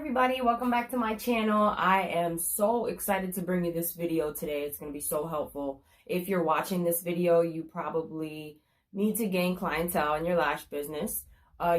everybody, welcome back to my channel. I am so excited to bring you this video today. It's going to be so helpful. If you're watching this video, you probably need to gain clientele in your lash business.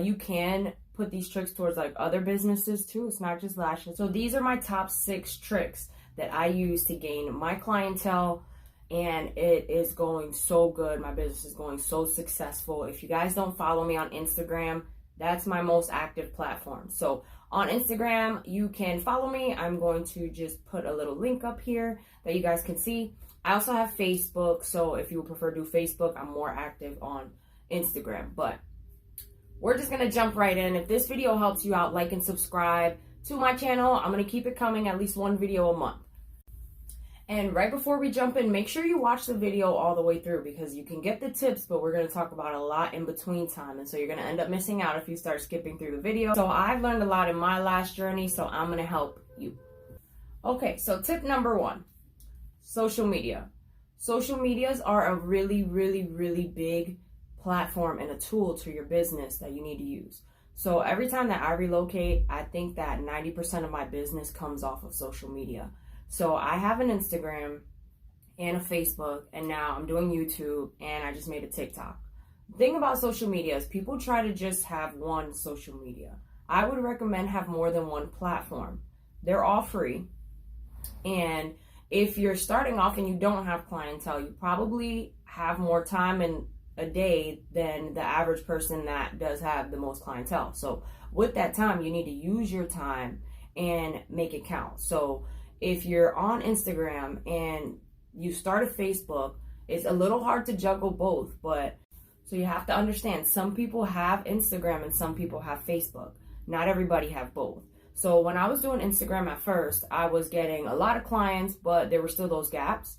You can put these tricks towards like other businesses too. It's not just lashes. So these are my top 6 tricks that I use to gain my clientele, and it is going so good. My business is going so successful. If you guys don't follow me on Instagram, that's my most active platform. So on Instagram, you can follow me. I'm going to just put a little link up here that you guys can see. I also have Facebook, so if you would prefer to do Facebook, I'm more active on Instagram. But we're just going to jump right in. If this video helps you out, like and subscribe to my channel. I'm going to keep it coming, at least one video a month. And right before we jump in, make sure you watch the video all the way through, because you can get the tips, but we're going to talk about a lot in between time. And so you're going to end up missing out if you start skipping through the video. So I've learned a lot in my lash journey, so I'm going to help you. Okay, so tip number 1, social media. Social medias are a really big platform and a tool to your business that you need to use. So every time that I relocate, I think that 90% of my business comes off of social media. So I have an Instagram and a Facebook, and now I'm doing YouTube, and I just made a TikTok. The thing about social media is people try to just have one social media. I would recommend have more than one platform. They're all free. And if you're starting off and you don't have clientele, you probably have more time in a day than the average person that does have the most clientele. So with that time, you need to use your time and make it count. So if you're on Instagram and you start a Facebook, it's a little hard to juggle both, but so you have to understand, some people have Instagram and some people have Facebook. Not everybody have both. So when I was doing Instagram at first, I was getting a lot of clients, but there were still those gaps.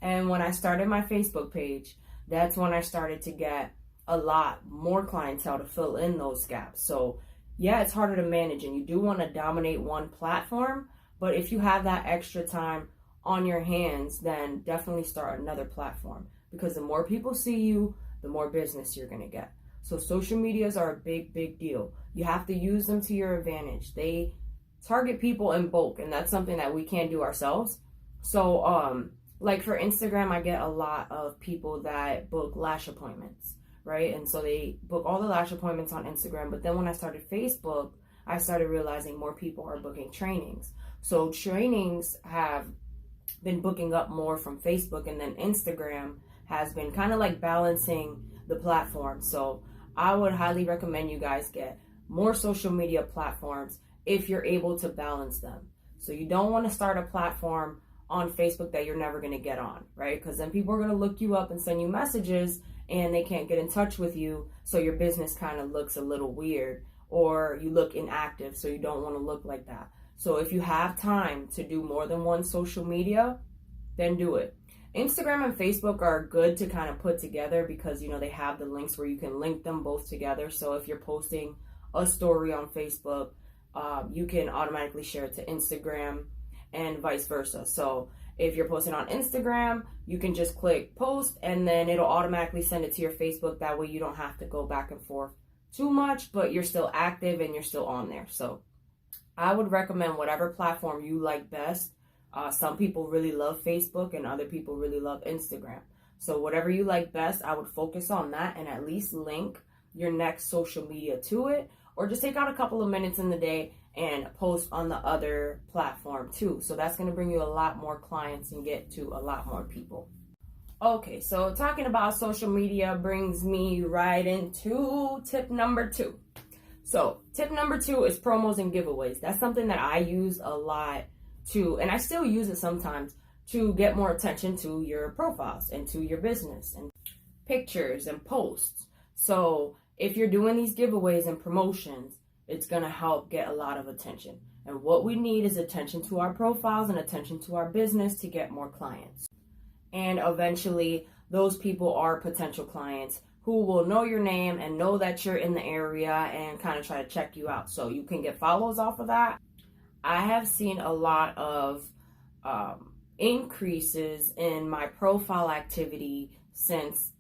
And when I started my Facebook page, that's when I started to get a lot more clientele to fill in those gaps. So yeah, it's harder to manage, and you do want to dominate one platform. But if you have that extra time on your hands, then definitely start another platform, because the more people see you, the more business you're going to get. So social medias are a big deal. You have to use them to your advantage. They target people in bulk, and that's something that we can't do ourselves. So like for Instagram, I get a lot of people that book lash appointments, right? And so they book all the lash appointments on Instagram. But then when I started Facebook, I started realizing more people are booking trainings. So trainings have been booking up more from Facebook, and then Instagram has been kind of like balancing the platform. So I would highly recommend you guys get more social media platforms if you're able to balance them. So you don't want to start a platform on Facebook that you're never going to get on, right? Because then people are going to look you up and send you messages, and they can't get in touch with you. So your business kind of looks a little weird, or you look inactive. So you don't want to look like that. So if you have time to do more than one social media, then do it. Instagram and Facebook are good to kind of put together, because, you know, they have the links where you can link them both together. So if you're posting a story on Facebook, you can automatically share it to Instagram and vice versa. So if you're posting on Instagram, you can just click post, and then it'll automatically send it to your Facebook. That way you don't have to go back and forth too much, but you're still active and you're still on there. So I would recommend whatever platform you like best. Some people really love Facebook, and other people really love Instagram. So whatever you like best, I would focus on that, and at least link your next social media to it, or just take out a couple of minutes in the day and post on the other platform too. So that's going to bring you a lot more clients and get to a lot more people. Okay, so talking about social media brings me right into tip number 2. So tip number 2 is promos and giveaways. That's something that I use a lot to, and I still use it sometimes, to get more attention to your profiles and to your business and pictures and posts. So if you're doing these giveaways and promotions, it's going to help get a lot of attention. And what we need is attention to our profiles and attention to our business to get more clients. And eventually, those people are potential clients who will know your name and know that you're in the area and kind of try to check you out. So you can get follows off of that. I have seen a lot of increases in my profile activity since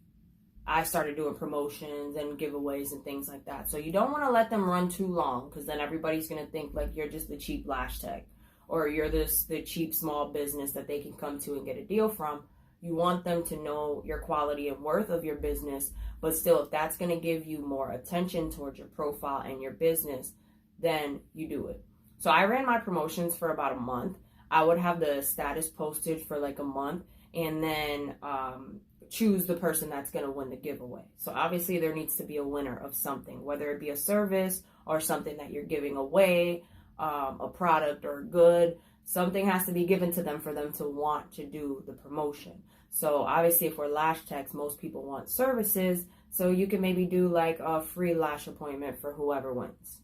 I started doing promotions and giveaways and things like that. So you don't want to let them run too long, because then everybody's going to think like you're just the cheap lash tech, or you're the cheap small business that they can come to and get a deal from. You want them to know your quality and worth of your business, but still, if that's going to give you more attention towards your profile and your business, then you do it. So I ran my promotions for about a month. I would have the status posted for like a month, and then choose the person that's going to win the giveaway. So obviously there needs to be a winner of something, whether it be a service or something that you're giving away, a product or a good. Something has to be given to them for them to want to do the promotion. So obviously, if we're lash techs, most people want services. So you can maybe do like a free lash appointment for whoever wins,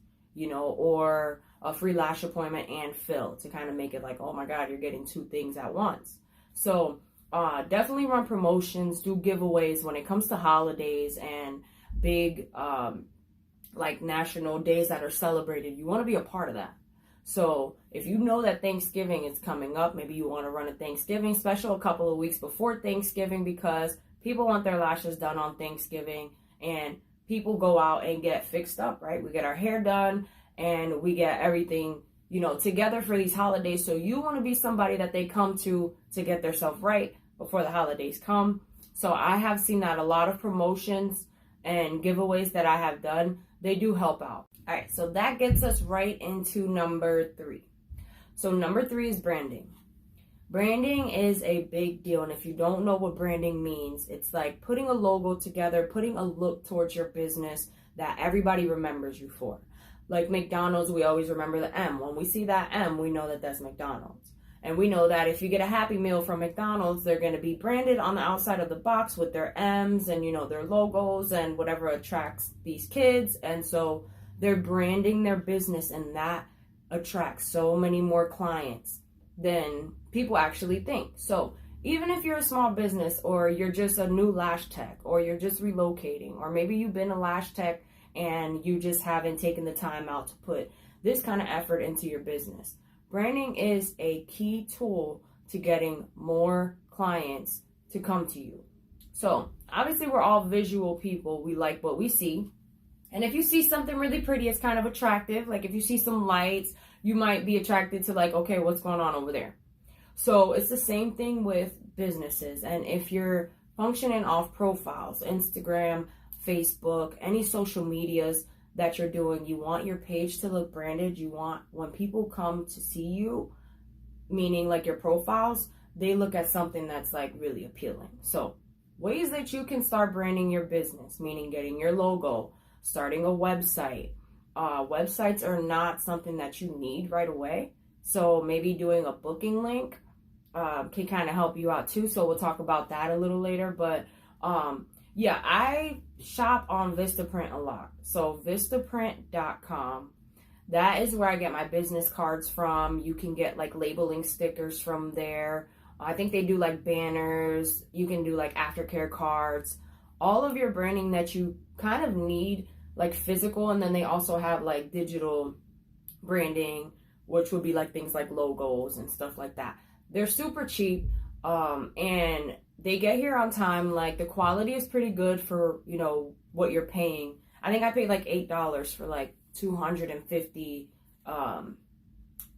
or a free lash appointment and fill, to kind of make it like, oh my God, you're getting two things at once. So definitely run promotions, do giveaways when it comes to holidays and big like national days that are celebrated. You want to be a part of that. So if you know that Thanksgiving is coming up, maybe you want to run a Thanksgiving special a couple of weeks before Thanksgiving, because people want their lashes done on Thanksgiving, and people go out and get fixed up, right? We get our hair done and we get everything, together for these holidays. So you want to be somebody that they come to get themselves right before the holidays come. So I have seen that a lot of promotions and giveaways that I have done, they do help out. All right, so that gets us right into number 3. So number 3 is branding. Branding is a big deal, and if you don't know what branding means, it's like putting a logo together, putting a look towards your business that everybody remembers you for. Like McDonald's, we always remember the M. When we see that M, we know that that's McDonald's. And we know that if you get a Happy Meal from McDonald's, they're going to be branded on the outside of the box with their M's and, their logos and whatever attracts these kids. And so they're branding their business, and that attracts so many more clients than people actually think. So even if you're a small business, or you're just a new lash tech, or you're just relocating, or maybe you've been a lash tech and you just haven't taken the time out to put this kind of effort into your business, branding is a key tool to getting more clients to come to you. So obviously we're all visual people. We like what we see. And if you see something really pretty, it's kind of attractive. Like if you see some lights, you might be attracted to like, okay, what's going on over there? So it's the same thing with businesses. And if you're functioning off profiles, Instagram, Facebook, any social medias that you're doing, you want your page to look branded. You want, when people come to see you, meaning like your profiles, they look at something that's like really appealing. So ways that you can start branding your business, meaning getting your logo, starting a website. Websites are not something that you need right away. So maybe doing a booking link can kind of help you out too. So we'll talk about that a little later. But yeah, I shop on Vistaprint a lot. So Vistaprint.com, that is where I get my business cards from. You can get like labeling stickers from there. I think they do like banners. You can do like aftercare cards. All of your branding that you kind of need, like physical, and then they also have like digital branding, which would be like things like logos and stuff like that. They're super cheap, and they get here on time. Like the quality is pretty good for, what you're paying. I think I paid like $8 for like 250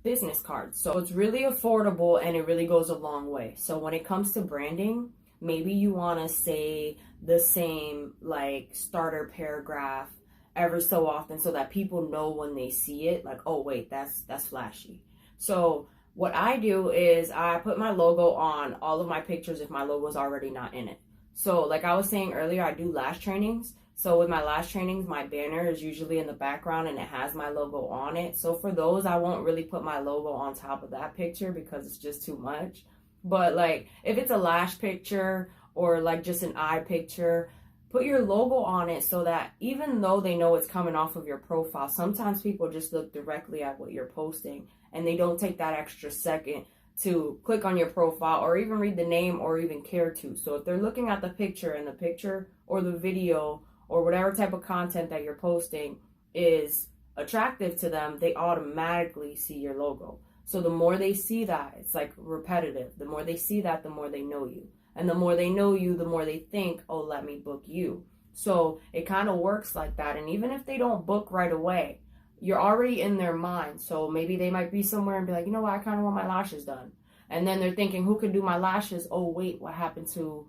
business cards. So it's really affordable, and it really goes a long way. So when it comes to branding, maybe you want to say the same like starter paragraph ever so often, so that people know when they see it, like, oh wait, that's flashy. So what I do is I put my logo on all of my pictures if my logo is already not in it. So like I was saying earlier, I do lash trainings. So with my lash trainings, my banner is usually in the background and it has my logo on it. So for those, I won't really put my logo on top of that picture because it's just too much. But like if it's a lash picture or like just an eye picture, put your logo on it so that even though they know it's coming off of your profile, sometimes people just look directly at what you're posting and they don't take that extra second to click on your profile or even read the name or even care to. So if they're looking at the picture and the picture or the video or whatever type of content that you're posting is attractive to them, they automatically see your logo. So the more they see that, it's like repetitive. The more they see that, the more they know you. And the more they know you, the more they think, oh, let me book you. So it kind of works like that. And even if they don't book right away, you're already in their mind. So maybe they might be somewhere and be like, you know what, I kind of want my lashes done. And then they're thinking, who could do my lashes? Oh, wait, what happened to,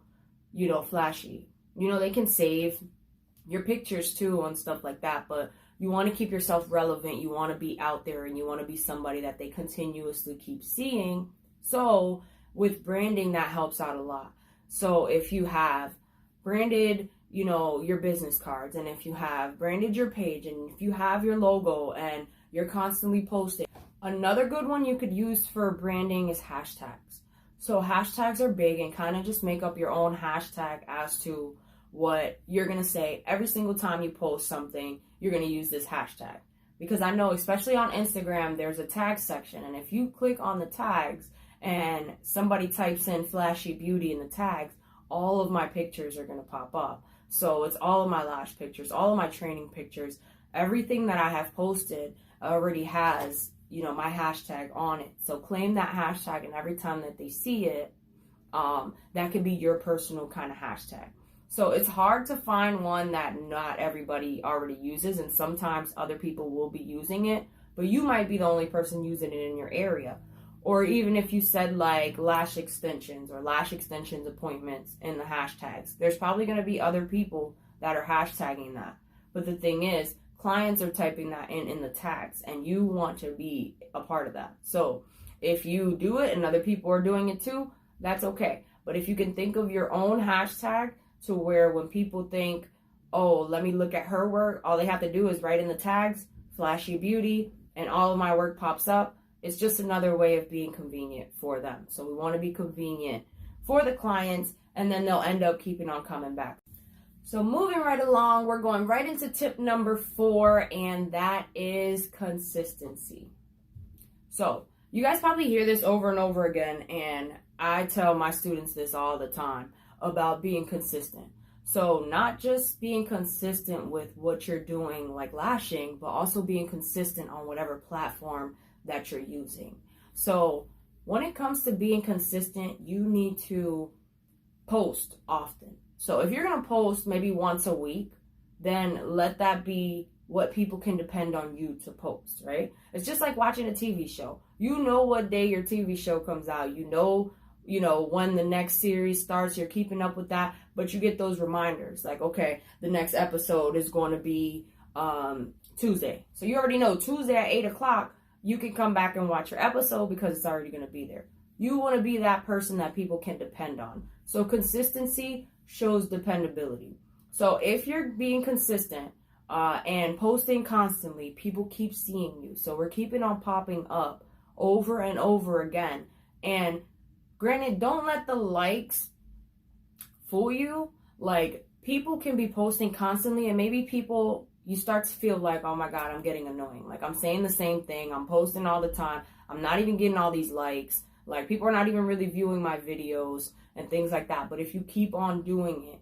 Flashy? They can save your pictures too and stuff like that. But you want to keep yourself relevant. You want to be out there, and you want to be somebody that they continuously keep seeing. So with branding, that helps out a lot. So if you have branded, your business cards, and if you have branded your page, and if you have your logo and you're constantly posting. Another good one you could use for branding is hashtags. So hashtags are big, and kind of just make up your own hashtag as to what you're going to say. Every single time you post something, you're going to use this hashtag. Because I know, especially on Instagram, there's a tag section. And if you click on the tags and somebody types in flashy beauty in the tags, all of my pictures are going to pop up. So it's all of my lash pictures, all of my training pictures, everything that I have posted already has, my hashtag on it. So claim that hashtag, and every time that they see it, that could be your personal kind of hashtag. So it's hard to find one that not everybody already uses, and sometimes other people will be using it, but you might be the only person using it in your area. Or even if you said like lash extensions or lash extensions appointments in the hashtags, there's probably going to be other people that are hashtagging that. But the thing is, clients are typing that in the tags, and you want to be a part of that. So if you do it and other people are doing it too, that's okay. But if you can think of your own hashtag to where when people think, oh, let me look at her work, all they have to do is write in the tags, flashy beauty, and all of my work pops up. It's just another way of being convenient for them. So we want to be convenient for the clients, and then they'll end up keeping on coming back. So moving right along, we're going right into tip number 4, and that is consistency. So you guys probably hear this over and over again, and I tell my students this all the time about being consistent. So not just being consistent with what you're doing, like lashing, but also being consistent on whatever platform that you're using. So when it comes to being consistent, you need to post often. So if you're going to post maybe once a week, then let that be what people can depend on you to post, right? It's just like watching a TV show. You know what day your TV show comes out. You know when the next series starts, you're keeping up with that, but you get those reminders like, okay, the next episode is going to be Tuesday. So you already know Tuesday at 8 o'clock, you can come back and watch your episode because it's already going to be there. You want to be that person that people can depend on. So consistency shows dependability. So if you're being consistent and posting constantly, people keep seeing you. So we're keeping on popping up over and over again. And granted, don't let the likes fool you. Like, people can be posting constantly, and maybe you start to feel like, oh my God, I'm getting annoying. Like, I'm saying the same thing. I'm posting all the time. I'm not even getting all these likes. Like, people are not even really viewing my videos and things like that. But if you keep on doing it,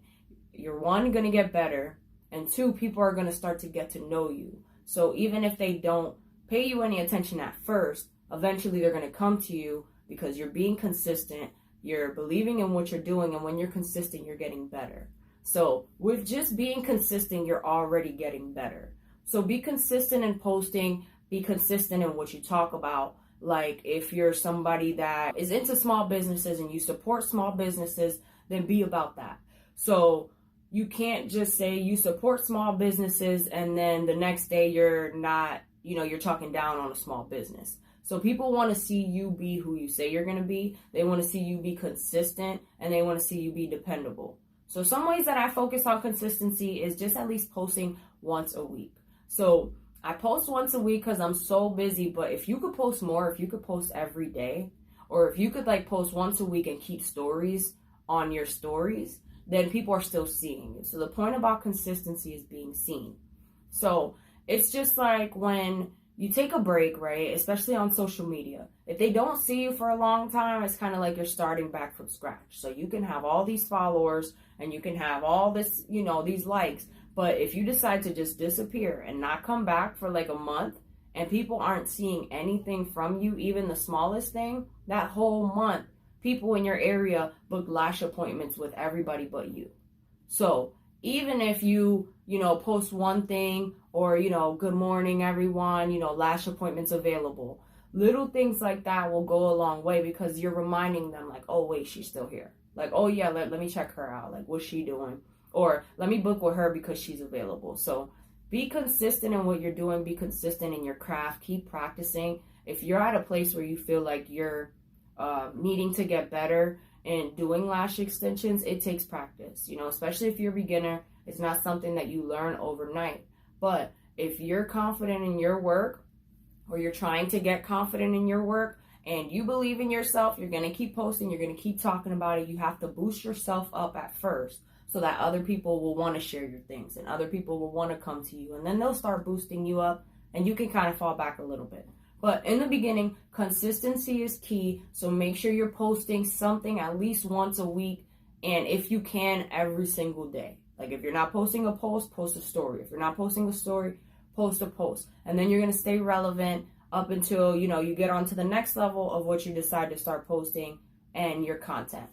you're one, going to get better. And two, people are going to start to get to know you. So even if they don't pay you any attention at first, eventually they're going to come to you because you're being consistent. You're believing in what you're doing. And when you're consistent, you're getting better. So with just being consistent, you're already getting better. So be consistent in posting. Be consistent in what you talk about. Like, if you're somebody that is into small businesses and you support small businesses, then be about that. So you can't just say you support small businesses and then the next day you're not, you're talking down on a small business. So people want to see you be who you say you're going to be. They want to see you be consistent, and they want to see you be dependable. So some ways that I focus on consistency is just at least posting once a week. So I post once a week because I'm so busy, but if you could post more, if you could post every day, or if you could post once a week and keep stories on your stories, then people are still seeing you. So the point about consistency is being seen. So it's just like when you take a break, right? Especially on social media. If they don't see you for a long time, it's kind of like you're starting back from scratch. So you can have all these followers and you can have all this, these likes. But if you decide to just disappear and not come back for a month, and people aren't seeing anything from you, even the smallest thing, that whole month people in your area book lash appointments with everybody but you. So even if you post one thing or, good morning, everyone, lash appointments available. Little things like that will go a long way because you're reminding them like, oh, wait, she's still here. Like, oh, yeah, let me check her out. Like, what's she doing? Or let me book with her because she's available. So be consistent in what you're doing. Be consistent in your craft. Keep practicing. If you're at a place where you feel like you're needing to get better in doing lash extensions, it takes practice, especially if you're a beginner. It's not something that you learn overnight. But if you're confident in your work, or you're trying to get confident in your work and you believe in yourself, you're going to keep posting, you're going to keep talking about it. You have to boost yourself up at first so that other people will want to share your things and other people will want to come to you, and then they'll start boosting you up and you can kind of fall back a little bit. But in the beginning, consistency is key. So make sure you're posting something at least once a week, and if you can, every single day. Like if you're not posting a post, post a story. If you're not posting a story, post a post. And then you're going to stay relevant up until, you get on to the next level of what you decide to start posting and your content.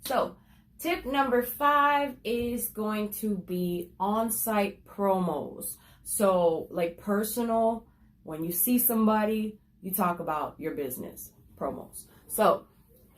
So tip number 5 is going to be on-site promos. So like personal, when you see somebody, you talk about your business promos. So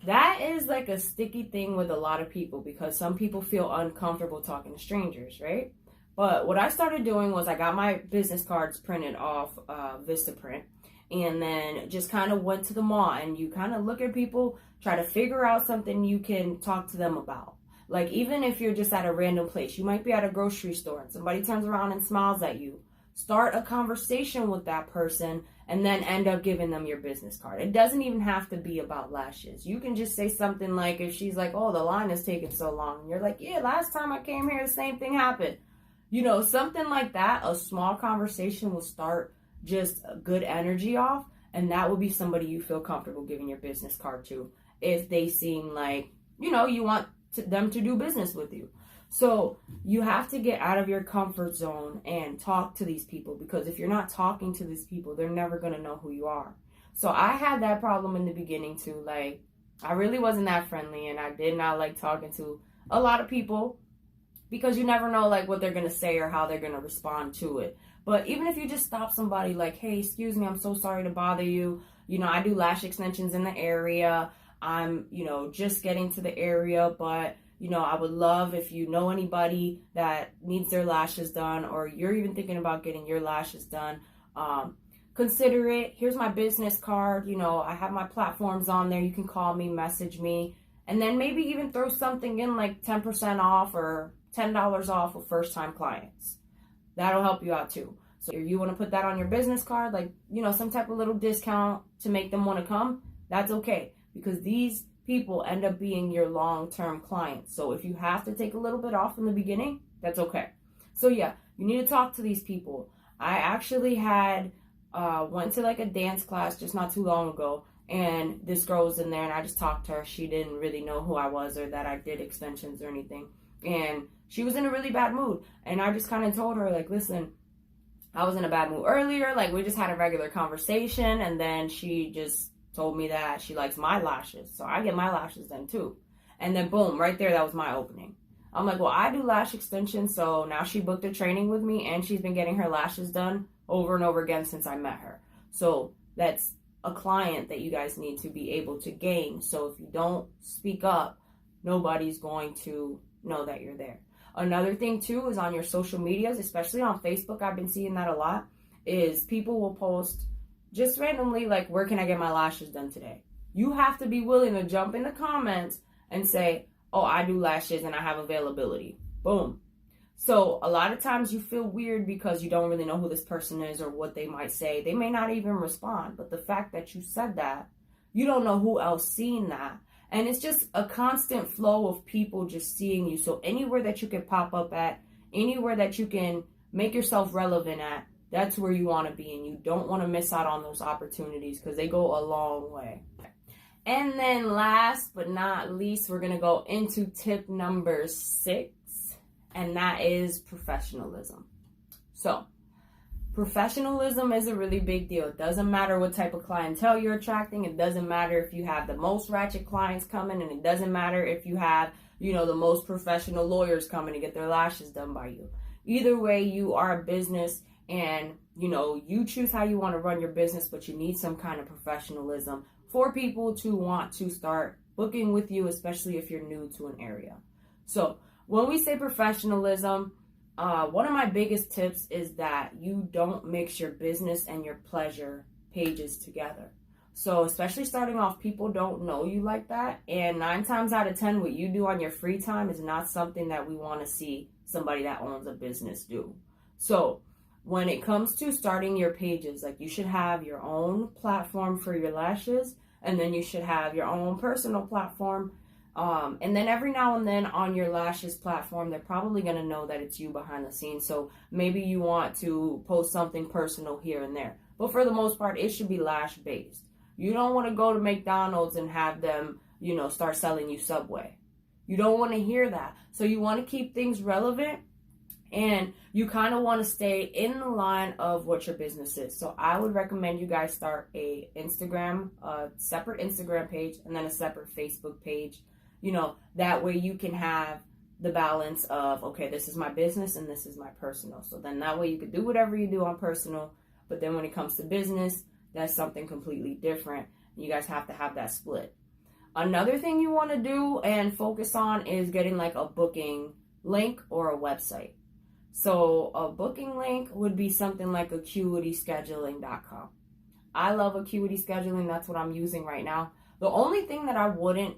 that is like a sticky thing with a lot of people because some people feel uncomfortable talking to strangers, right? But what I started doing was I got my business cards printed off Vistaprint, and then just kind of went to the mall, and you kind of look at people, try to figure out something you can talk to them about. Like even if you're just at a random place, you might be at a grocery store and somebody turns around and smiles at you. Start a conversation with that person and then end up giving them your business card. It doesn't even have to be about lashes. You can just say something like, if she's like, oh, the line is taking so long, and you're like, yeah, last time I came here, the same thing happened. Something like that. A small conversation will start just good energy off, and that will be somebody you feel comfortable giving your business card to if they seem like, you want them to do business with you. So you have to get out of your comfort zone and talk to these people, because if you're not talking to these people, they're never going to know who you are. So I had that problem in the beginning too. Like I really wasn't that friendly, and I did not like talking to a lot of people because you never know like what they're going to say or how they're going to respond to it. But even if you just stop somebody like, hey, excuse me, I'm so sorry to bother you. I do lash extensions in the area. I'm, just getting to the area, but I would love if you know anybody that needs their lashes done, or you're even thinking about getting your lashes done. Consider it. Here's my business card. I have my platforms on there. You can call me, message me, and then maybe even throw something in like 10% off or $10 off for first-time clients. That'll help you out too. So if you want to put that on your business card, like, some type of little discount to make them want to come, that's okay, because these people end up being your long-term clients. So if you have to take a little bit off in the beginning, that's okay. So yeah, you need to talk to these people. I actually went to like a dance class just not too long ago, and this girl was in there, and I just talked to her. She didn't really know who I was or that I did extensions or anything. And she was in a really bad mood. And I just kind of told her, like, listen, I was in a bad mood earlier. Like, we just had a regular conversation. And then she just told me that she likes my lashes. So I get my lashes done too. And then boom, right there, that was my opening. I'm like, well, I do lash extensions. So now she booked a training with me, and she's been getting her lashes done over and over again since I met her. So that's a client that you guys need to be able to gain. So if you don't speak up, nobody's going to know that you're there. Another thing too is on your social medias, especially on Facebook. I've been seeing that a lot, is people will post just randomly like, where can I get my lashes done today? You have to be willing to jump in the comments and say, oh, I do lashes and I have availability. Boom. So a lot of times you feel weird because you don't really know who this person is or what they might say. They may not even respond, but the fact that you said that, you don't know who else seen that. And it's just a constant flow of people just seeing you. So anywhere that you can pop up at, anywhere that you can make yourself relevant at, that's where you want to be. And you don't want to miss out on those opportunities because they go a long way. And then last but not least, we're going to go into tip number 6. And that is professionalism. So Professionalism is a really big deal. It doesn't matter what type of clientele you're attracting. It doesn't matter if you have the most ratchet clients coming, and it doesn't matter if you have, the most professional lawyers coming to get their lashes done by you. Either way, you are a business, and, you choose how you want to run your business, but you need some kind of professionalism for people to want to start booking with you, especially if you're new to an area. So when we say professionalism, one of my biggest tips is that you don't mix your business and your pleasure pages together. So especially starting off, people don't know you like that. And 9 times out of 10, what you do on your free time is not something that we want to see somebody that owns a business do. So when it comes to starting your pages, like, you should have your own platform for your lashes, and then you should have your own personal platform. And then every now and then on your lashes platform, they're probably going to know that it's you behind the scenes. So maybe you want to post something personal here and there. But for the most part, it should be lash based. You don't want to go to McDonald's and have them, start selling you Subway. You don't want to hear that. So you want to keep things relevant, and you kind of want to stay in the line of what your business is. So I would recommend you guys start a separate Instagram page, and then a separate Facebook page. That way you can have the balance of, okay, this is my business and this is my personal. So then that way you could do whatever you do on personal, but then when it comes to business, that's something completely different. You guys have to have that split. Another thing you want to do and focus on is getting like a booking link or a website. So a booking link would be something like acuityscheduling.com. I love Acuity Scheduling. That's what I'm using right now. The only thing that I wouldn't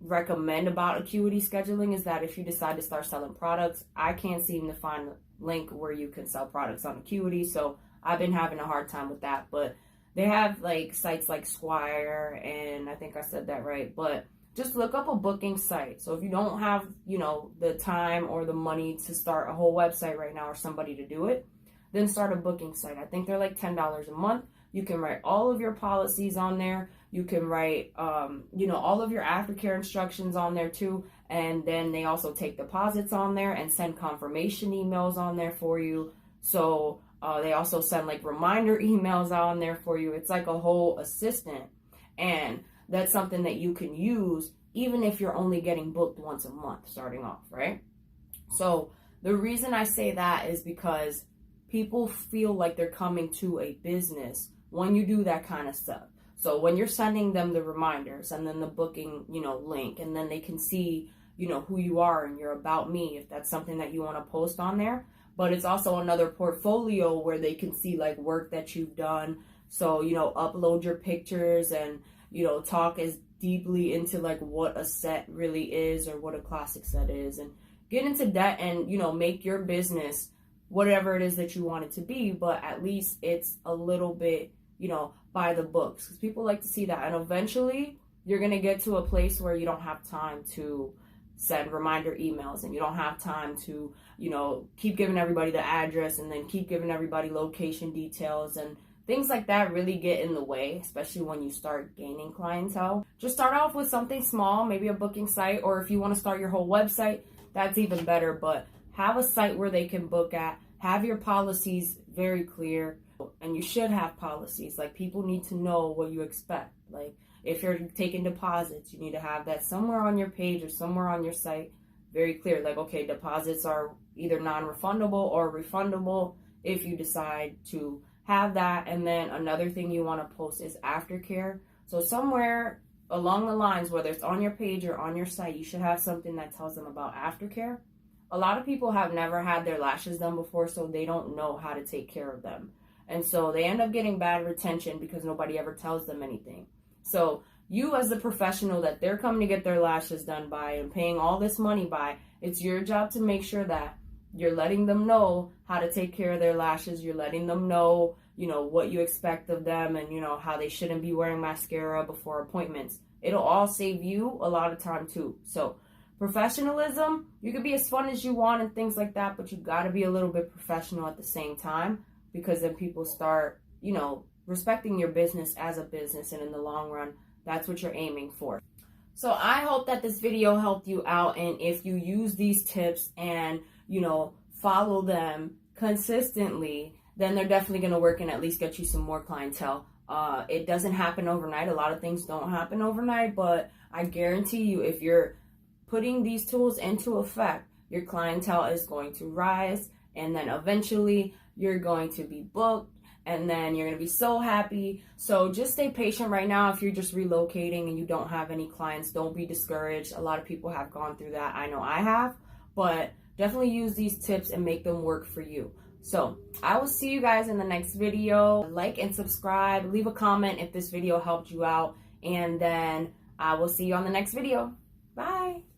recommend about Acuity Scheduling is that if you decide to start selling products, I can't seem to find a link where you can sell products on Acuity. So I've been having a hard time with that. But they have like sites like Squire, and I think I said that right. But just look up a booking site. So if you don't have, the time or the money to start a whole website right now or somebody to do it, then start a booking site. I think they're like $10 a month. You can write all of your policies on there. You can write, all of your aftercare instructions on there too. And then they also take deposits on there and send confirmation emails on there for you. So they also send like reminder emails on there for you. It's like a whole assistant. And that's something that you can use even if you're only getting booked once a month starting off, right? So the reason I say that is because people feel like they're coming to a business when you do that kind of stuff. So when you're sending them the reminders and then the booking, link, and then they can see, who you are and your about me, if that's something that you want to post on there. But it's also another portfolio where they can see like work that you've done. So, upload your pictures and, talk as deeply into like what a set really is or what a classic set is, and get into that and, make your business whatever it is that you want it to be, but at least it's a little bit, by the books, because people like to see that. And eventually you're going to get to a place where you don't have time to send reminder emails, and you don't have time to, keep giving everybody the address and then keep giving everybody location details, and things like that really get in the way, especially when you start gaining clientele. Just start off with something small, maybe a booking site, or if you want to start your whole website, that's even better. But have a site where they can book at, have your policies very clear, and you should have policies. Like, people need to know what you expect. Like, if you're taking deposits, you need to have that somewhere on your page or somewhere on your site very clear. Like, okay, deposits are either non-refundable or refundable if you decide to have that. And then another thing you want to post is aftercare. So somewhere along the lines, whether it's on your page or on your site, you should have something that tells them about aftercare. A lot of people have never had their lashes done before, so they don't know how to take care of them. And so they end up getting bad retention because nobody ever tells them anything. So you, as the professional that they're coming to get their lashes done by and paying all this money by, it's your job to make sure that you're letting them know how to take care of their lashes. You're letting them know, what you expect of them, and, how they shouldn't be wearing mascara before appointments. It'll all save you a lot of time too. So professionalism, you can be as fun as you want and things like that, but you got to be a little bit professional at the same time, because then people start, respecting your business as a business, and in the long run, that's what you're aiming for. So I hope that this video helped you out, and if you use these tips and, follow them consistently, then they're definitely going to work and at least get you some more clientele. It doesn't happen overnight. A lot of things don't happen overnight, but I guarantee you, if you're putting these tools into effect, your clientele is going to rise, and then eventually you're going to be booked, and then you're going to be so happy. So just stay patient right now. If you're just relocating and you don't have any clients, don't be discouraged. A lot of people have gone through that. I know I have, but definitely use these tips and make them work for you. So I will see you guys in the next video. Like and subscribe, leave a comment if this video helped you out, and then I will see you on the next video. Bye.